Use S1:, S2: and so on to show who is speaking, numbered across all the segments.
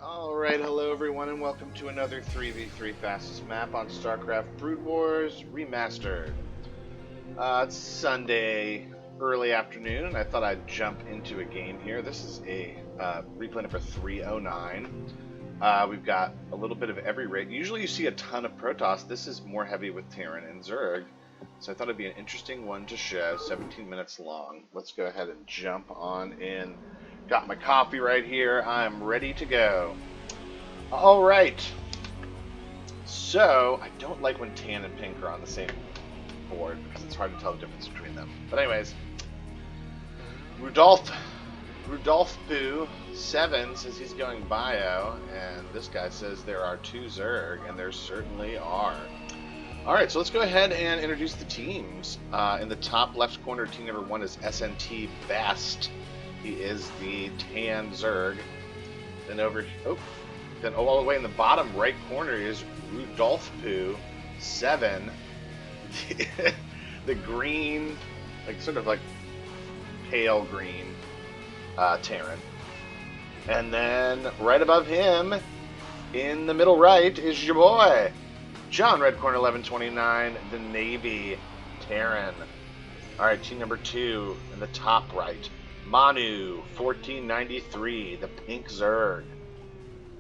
S1: Alright, hello everyone, and welcome to another 3v3 fastest map on StarCraft Brood Wars Remastered. It's Sunday, early afternoon, and I thought I'd jump into a game here. This is a replay number 309. We've got a little bit of every race. Usually you see a ton of Protoss. This is more heavy with Terran and Zerg, so I thought it'd be an interesting one to show, 17 minutes long. Let's go ahead and jump on in. Got my coffee right here. I'm ready to go. All right. So I don't like when tan and pink are on the same board because it's hard to tell the difference between them. But anyways, Rudolph Poo 7 says he's going bio, and this guy says there are 2 Zerg, and there certainly are. All right, so let's go ahead and introduce the teams. In the top left corner, team number 1 is SNT Best. He is the tan Zerg. Then all the way in the bottom right corner is Rudolph Poo 7. The green, sort of pale green Terran. And then right above him, in the middle right, is your boy, John, red corner 1129, the Navy Terran. Alright, team number 2 in the top right, Manu 1493, the pink Zerg.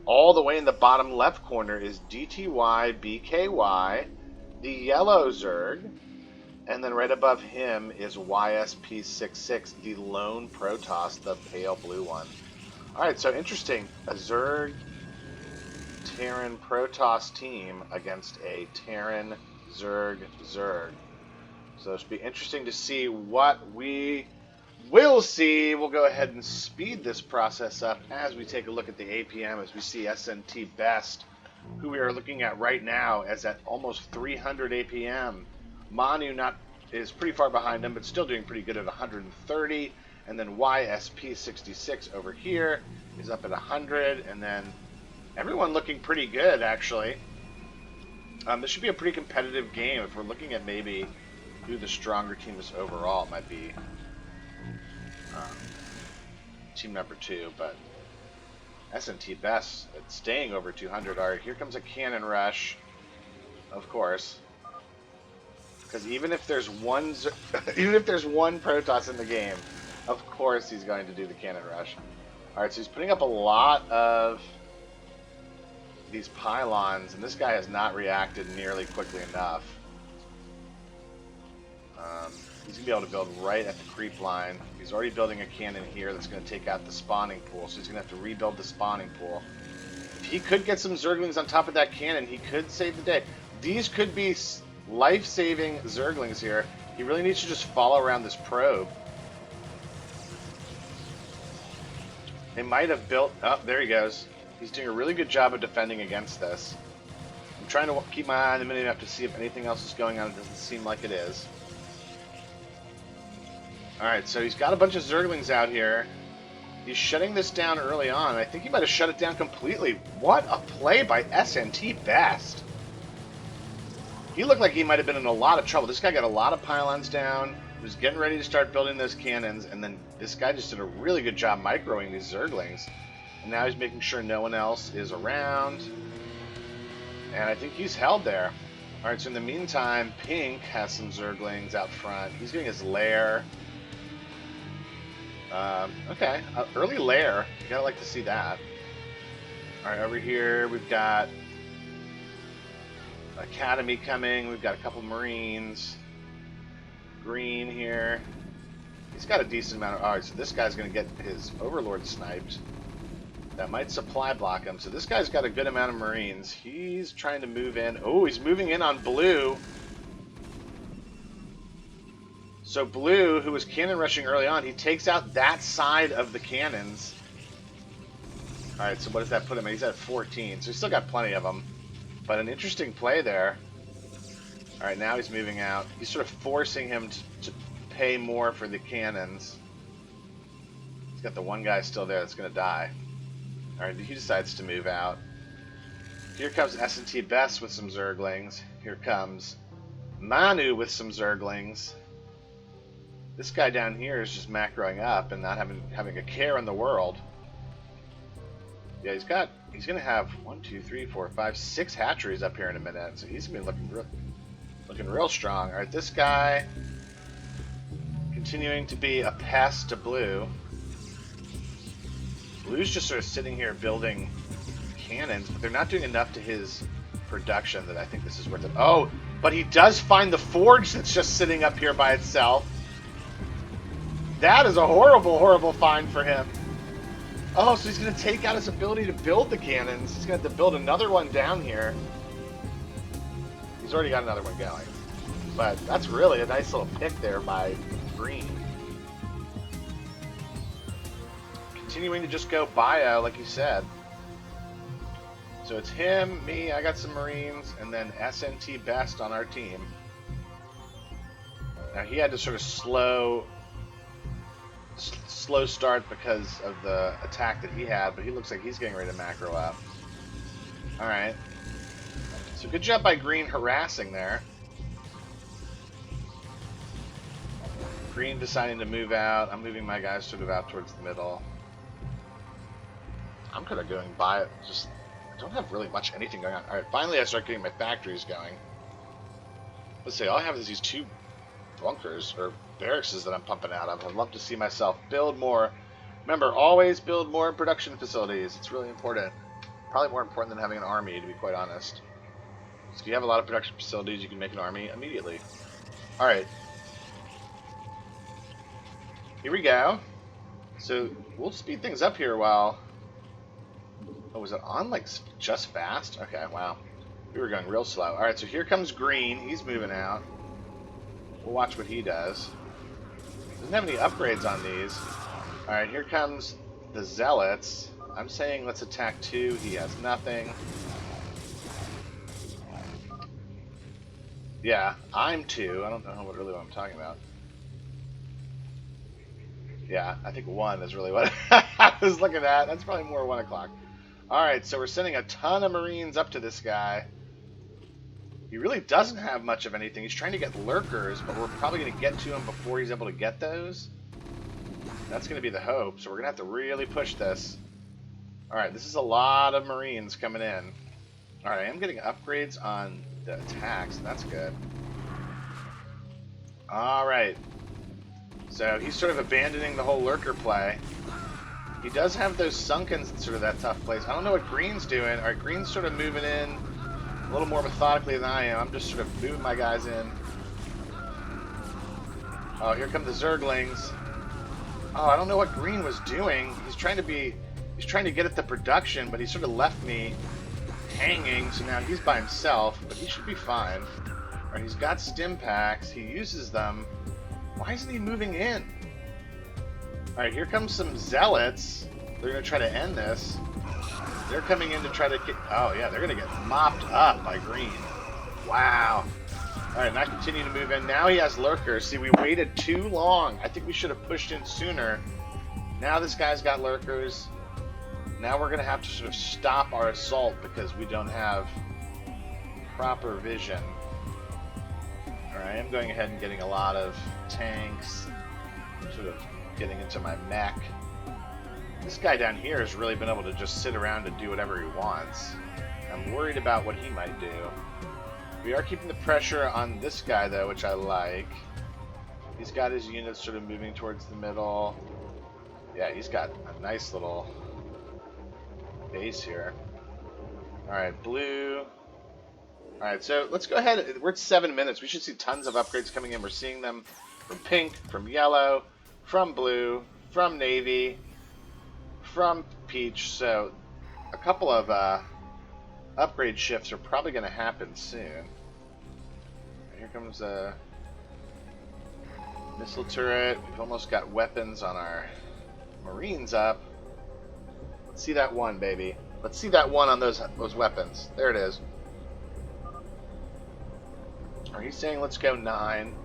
S1: All the way in the bottom left corner is DTY BKY, the yellow Zerg. And then right above him is YSP66, the lone Protoss, the pale blue one. Alright, so interesting. A Zerg Terran Protoss team against a Terran Zerg. So it'll be interesting to see what we will see. We'll go ahead and speed this process up as we take a look at the APM, as we see SNT Best, who we are looking at right now, as at almost 300 APM. Manu is pretty far behind him, but still doing pretty good at 130. And then YSP66 over here is up at 100. And then everyone looking pretty good, actually. This should be a pretty competitive game. If we're looking at maybe who the stronger team is overall, it might be team number 2, but SNT Best at staying over 200. All right, here comes a cannon rush, of course, because even if there's one Protoss in the game, of course he's going to do the cannon rush. All right, so he's putting up a lot of these pylons, and this guy has not reacted nearly quickly enough. He's going to be able to build right at the creep line. He's already building a cannon here that's going to take out the spawning pool, so he's going to have to rebuild the spawning pool. If he could get some Zerglings on top of that cannon, he could save the day. These could be life-saving Zerglings here. He really needs to just follow around this probe. They might have built... Oh, there he goes. He's doing a really good job of defending against this. I'm trying to keep my eye on the minimap to see if anything else is going on. It doesn't seem like it is. Alright, so he's got a bunch of Zerglings out here. He's shutting this down early on. I think he might have shut it down completely. What a play by SNT Best. He looked like he might have been in a lot of trouble. This guy got a lot of pylons down. He was getting ready to start building those cannons, and then this guy just did a really good job microing these Zerglings. And now he's making sure no one else is around. And I think he's held there. Alright, so in the meantime, Pink has some Zerglings out front. He's doing his lair. Okay, early lair. You gotta like to see that. Alright, over here we've got Academy coming. We've got a couple Marines. Green here. He's got a decent amount of... Alright, so this guy's gonna get his Overlord sniped. That might supply block him. So this guy's got a good amount of Marines. He's trying to move in. Oh, he's moving in on blue. So blue, who was cannon rushing early on, he takes out that side of the cannons. Alright, so what does that put him at? He's at 14, so he's still got plenty of them. But an interesting play there. Alright, now he's moving out. He's sort of forcing him to pay more for the cannons. He's got the one guy still there that's going to die. Alright, he decides to move out. Here comes SNT Best with some Zerglings. Here comes Manu with some Zerglings. This guy down here is just macroing up and not having a care in the world. Yeah, he's gonna have 1, 2, 3, 4, 5, 6 hatcheries up here in a minute, so he's gonna be looking real strong. All right, this guy continuing to be a pest to blue. Blue's just sort of sitting here building cannons, but they're not doing enough to his production that I think this is worth it. Oh, but he does find the forge that's just sitting up here by itself. That is a horrible, horrible find for him. Oh, so he's going to take out his ability to build the cannons. He's going to have to build another one down here. He's already got another one going. But that's really a nice little pick there by Green. Continuing to just go bio, like you said. So it's him, me, I got some Marines, and then SNT Best on our team. Now he had to sort of slow start because of the attack that he had, but he looks like he's getting ready to macro up. Alright. So good job by Green harassing there. Green deciding to move out. I'm moving my guys sort of out towards the middle. I'm kind of going by it. Just I don't have really much anything going on. Alright, finally I start getting my factories going. Let's see, all I have is these 2 bunkers or barracks that I'm pumping out of. I'd love to see myself build more. Remember, always build more production facilities. It's really important. Probably more important than having an army, to be quite honest. So if you have a lot of production facilities, you can make an army immediately. Alright. Here we go. So we'll speed things up here while... Oh, was it on like just fast? Okay, wow. We were going real slow. Alright, so here comes Green. He's moving out. We'll watch what he does. Doesn't have any upgrades on these. Alright, here comes the Zealots. I'm saying let's attack 2. He has nothing. Yeah, I'm 2. I don't know what I'm talking about. Yeah, I think 1 is really what I was looking at. That's probably more 1 o'clock. Alright, so we're sending a ton of Marines up to this guy. He really doesn't have much of anything. He's trying to get lurkers, but we're probably going to get to him before he's able to get those. That's going to be the hope, so we're going to have to really push this. Alright, this is a lot of Marines coming in. Alright, I am getting upgrades on the attacks. That's good. Alright. So he's sort of abandoning the whole lurker play. He does have those Sunkens in sort of that tough place. I don't know what Green's doing. Alright, Green's sort of moving in a little more methodically than I am. I'm just sort of moving my guys in. Oh, here come the Zerglings. Oh, I don't know what Green was doing. He's trying to get at the production, but he sort of left me hanging, so now he's by himself, but he should be fine. Alright, he's got stim packs. He uses them. Why isn't he moving in? Alright, here comes some Zealots. They're going to try to end this. They're coming in to try to get... Oh, yeah, they're going to get mopped up by Green. Wow. Alright, now continue to move in. Now he has lurkers. See, we waited too long. I think we should have pushed in sooner. Now this guy's got lurkers. Now we're going to have to sort of stop our assault because we don't have proper vision. Alright, I'm going ahead and getting a lot of tanks. Sort of getting into my mech. This guy down here has really been able to just sit around and do whatever he wants. I'm worried about what he might do. We are keeping the pressure on this guy, though, which I like. He's got his units sort of moving towards the middle. Yeah, he's got a nice little base here. Alright, blue. Alright, so let's go ahead. We're at 7 minutes. We should see tons of upgrades coming in. We're seeing them from pink, from yellow, from blue, from navy, from peach. So a couple of upgrade shifts are probably going to happen soon. Here comes a missile turret. We've almost got weapons on our Marines up. Let's see that one, baby. Let's see that one on those weapons. There it is. Are you saying let's go 9?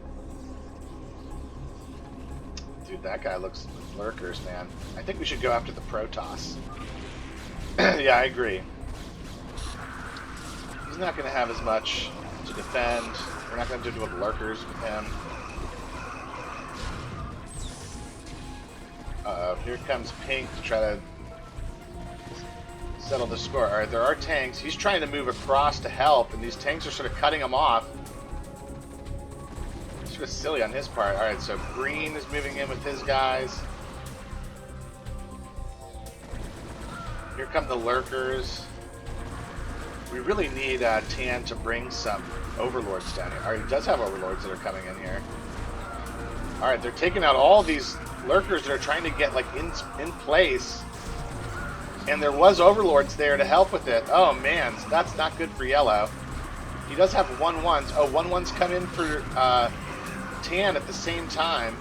S1: Dude, that guy looks lurkers, man. I think we should go after the Protoss. Yeah, I agree. He's not going to have as much to defend. We're not going to do it with lurkers with him. Uh-oh, here comes pink to try to settle the score. Alright, there are tanks. He's trying to move across to help, and these tanks are sort of cutting him off. Sort of silly on his part. Alright, so Green is moving in with his guys. Here come the lurkers. We really need Tan to bring some overlords down here. Alright, he does have overlords that are coming in here. Alright, they're taking out all these lurkers that are trying to get like in place. And there was overlords there to help with it. Oh man, so that's not good for yellow. He does have 1-1s. Oh, 1-1s come in for Tan at the same time.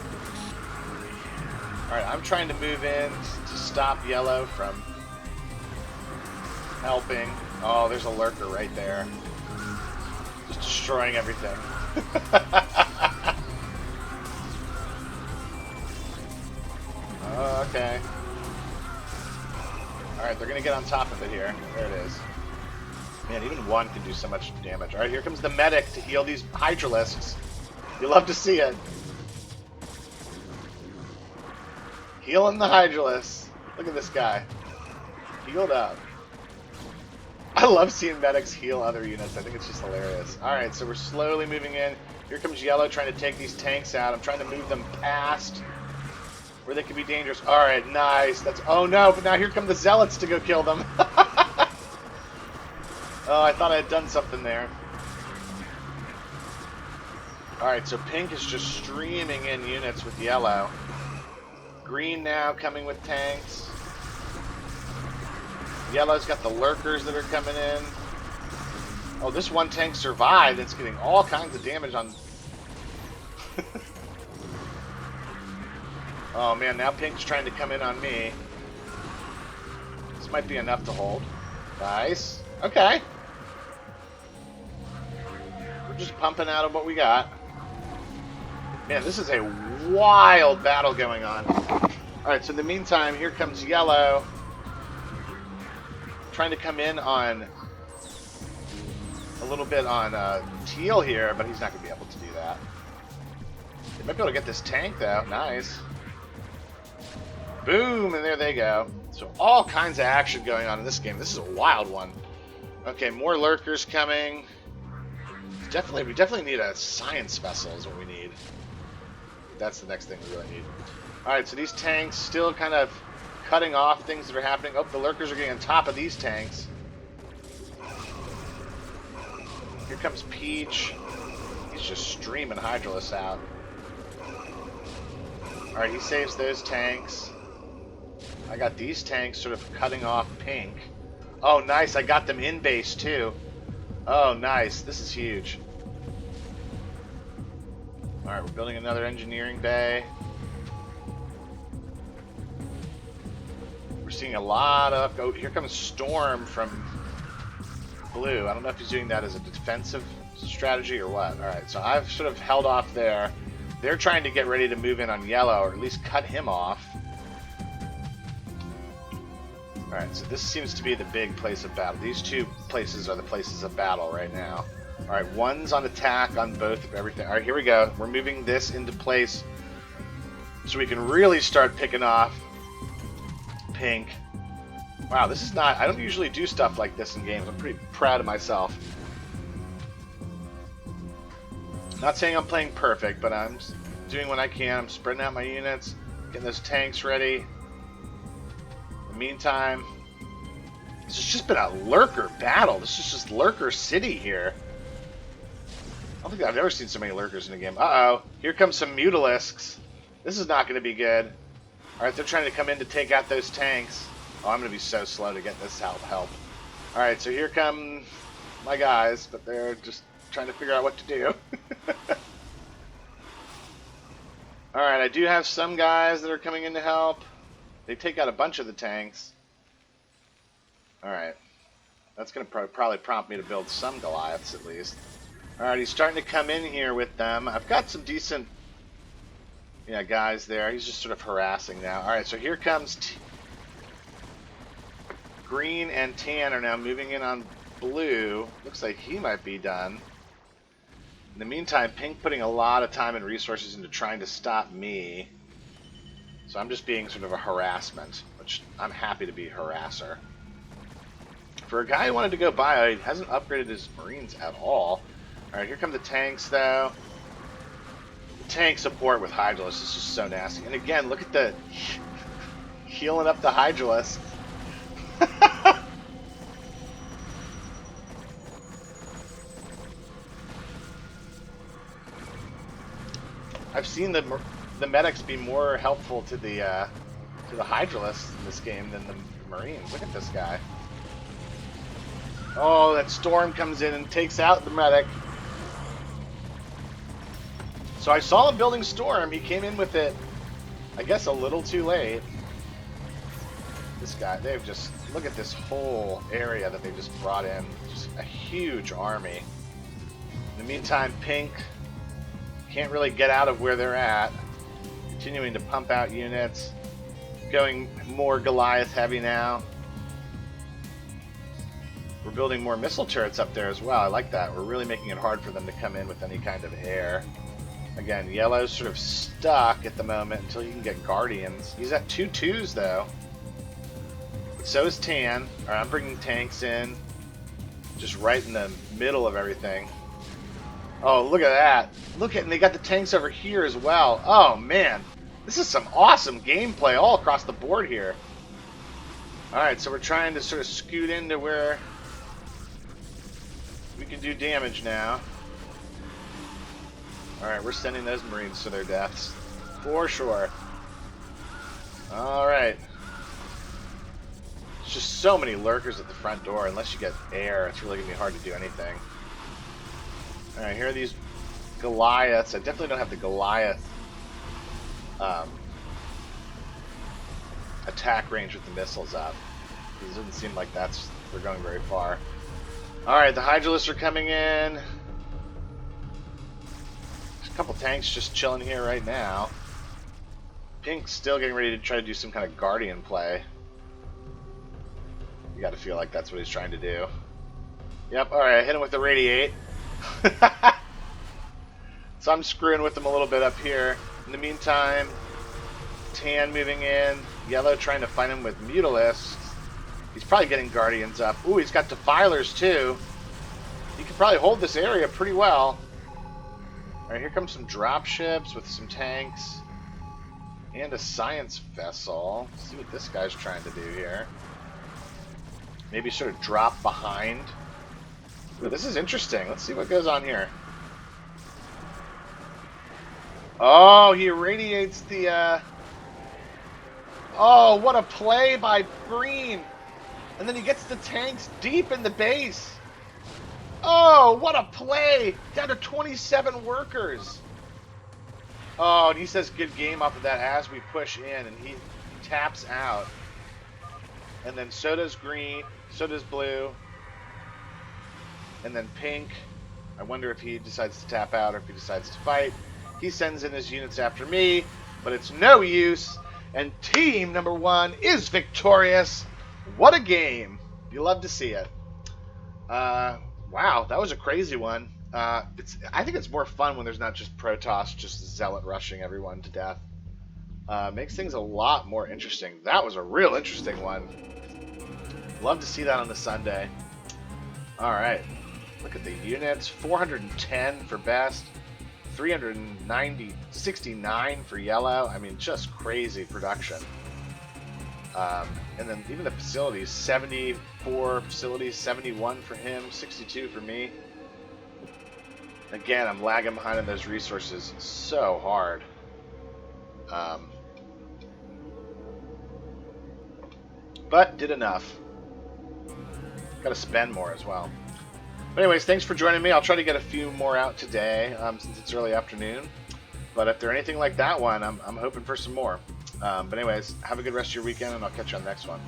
S1: Alright, I'm trying to move in to stop yellow from helping. Oh, there's a lurker right there. Just destroying everything. Okay. Alright, they're going to get on top of it here. There it is. Man, even one can do so much damage. Alright, here comes the medic to heal these Hydralisks. You love to see it. Healing the Hydralisks. Look at this guy. Healed up. I love seeing medics heal other units. I think it's just hilarious. Alright, so we're slowly moving in. Here comes yellow trying to take these tanks out. I'm trying to move them past where they could be dangerous. Alright, nice. That's oh no, but now here come the zealots to go kill them. Oh, I thought I had done something there. Alright, so pink is just streaming in units with yellow. Green now coming with tanks. Yellow's got the lurkers that are coming in. Oh, this one tank survived. It's getting all kinds of damage on... Oh man, now pink's trying to come in on me. This might be enough to hold. Nice. Okay. We're just pumping out of what we got. Man, this is a wild battle going on. Alright, so in the meantime, here comes yellow. Trying to come in on a little bit on teal here, but he's not going to be able to do that. They might be able to get this tank, though. Nice. Boom, and there they go. So all kinds of action going on in this game. This is a wild one. Okay, more lurkers coming. We definitely need a science vessel is what we need. That's the next thing we really need. Alright, so these tanks still kind of cutting off things that are happening. Oh, the lurkers are getting on top of these tanks. Here comes Peach. He's just streaming Hydralis out. Alright, he saves those tanks. I got these tanks sort of cutting off pink. Oh, nice. I got them in base, too. Oh, nice. This is huge. Alright, we're building another engineering bay. We're seeing a lot of... Oh, here comes Storm from blue. I don't know if he's doing that as a defensive strategy or what. Alright, so I've sort of held off there. They're trying to get ready to move in on yellow, or at least cut him off. Alright, so this seems to be the big place of battle. These two places are the places of battle right now. Alright, one's on attack on both of everything. Alright, here we go. We're moving this into place so we can really start picking off pink. Wow, this is not... I don't usually do stuff like this in games. I'm pretty proud of myself. Not saying I'm playing perfect, but I'm doing what I can. I'm spreading out my units, getting those tanks ready. In the meantime, this has just been a lurker battle. This is just lurker city here. I don't think I've ever seen so many lurkers in a game. Uh-oh. Here comes some mutalisks. This is not going to be good. Alright, they're trying to come in to take out those tanks. Oh, I'm going to be so slow to get this help. Alright, so here come my guys, but they're just trying to figure out what to do. Alright, I do have some guys that are coming in to help. They take out a bunch of the tanks. Alright. That's going to probably prompt me to build some Goliaths at least. Alright, he's starting to come in here with them. I've got some decent guys there. He's just sort of harassing now. Alright, so here comes green and tan are now moving in on blue. Looks like he might be done. In the meantime, pink putting a lot of time and resources into trying to stop me. So I'm just being sort of a harassment, which I'm happy to be a harasser. For a guy who wanted to go bio, he hasn't upgraded his Marines at all. Alright, here come the tanks, though. The tank support with Hydras is just so nasty. And again, look at the... healing up the Hydras. I've seen the medics be more helpful to the Hydras in this game than the Marines. Look at this guy. Oh, that storm comes in and takes out the medic. So I saw him building storm. He came in with it, I guess, a little too late. This guy, they've just, look at this whole area that they've just brought in. Just a huge army. In the meantime, Pink can't really get out of where they're at. Continuing to pump out units. Going more Goliath heavy now. We're building more missile turrets up there as well. I like that. We're really making it hard for them to come in with any kind of air. Again, Yellow's sort of stuck at the moment until you can get Guardians. He's at 2-2s though. But so is Tan. Alright, I'm bringing tanks in. Just right in the middle of everything. Oh, look at that. Look at, and they got the tanks over here as well. Oh, man. This is some awesome gameplay all across the board here. Alright, so we're trying to sort of scoot into where we can do damage now. Alright, we're sending those Marines to their deaths. For sure. Alright. There's just so many lurkers at the front door. Unless you get air, it's really going to be hard to do anything. Alright, here are these Goliaths. I definitely don't have the Goliath attack range with the missiles up. It doesn't seem like we're going very far. Alright, the Hydras are coming in. There's a couple tanks just chilling here right now. Pink's still getting ready to try to do some kind of Guardian play. You gotta feel like that's what he's trying to do. Yep, alright, hit him with the Radiate. So I'm screwing with him a little bit up here. In the meantime, Tan moving in. Yellow trying to find him with Mutalisks. He's probably getting Guardians up. Ooh, he's got Defilers too. He could probably hold this area pretty well. Alright, here comes some dropships with some tanks. And a science vessel. Let's see what this guy's trying to do here. Maybe sort of drop behind. Ooh, this is interesting. Let's see what goes on here. Oh, he irradiates the... Oh, what a play by Green! And then he gets the tanks deep in the base. Oh, what a play! Down to 27 workers. Oh, and he says good game off of that as we push in, and he taps out. And then so does Green, so does Blue. And then Pink. I wonder if he decides to tap out or if he decides to fight. He sends in his units after me, but it's no use. And team number 1 is victorious. What a game. You love to see it. Wow, that was a crazy one. I think it's more fun when there's not just Protoss just zealot rushing everyone to death. Makes things a lot more interesting. That was a real interesting one. Love to see that on the Sunday. Alright. Look at the units. 410 for best. 369 for Yellow. I mean, just crazy production. And then even the facilities, 74 facilities, 71 for him, 62 for me. Again, I'm lagging behind on those resources so hard. But did enough. Got to spend more as well. But anyways, thanks for joining me. I'll try to get a few more out today since it's early afternoon. But if they're anything like that one, I'm hoping for some more. But anyways, have a good rest of your weekend, and I'll catch you on the next one.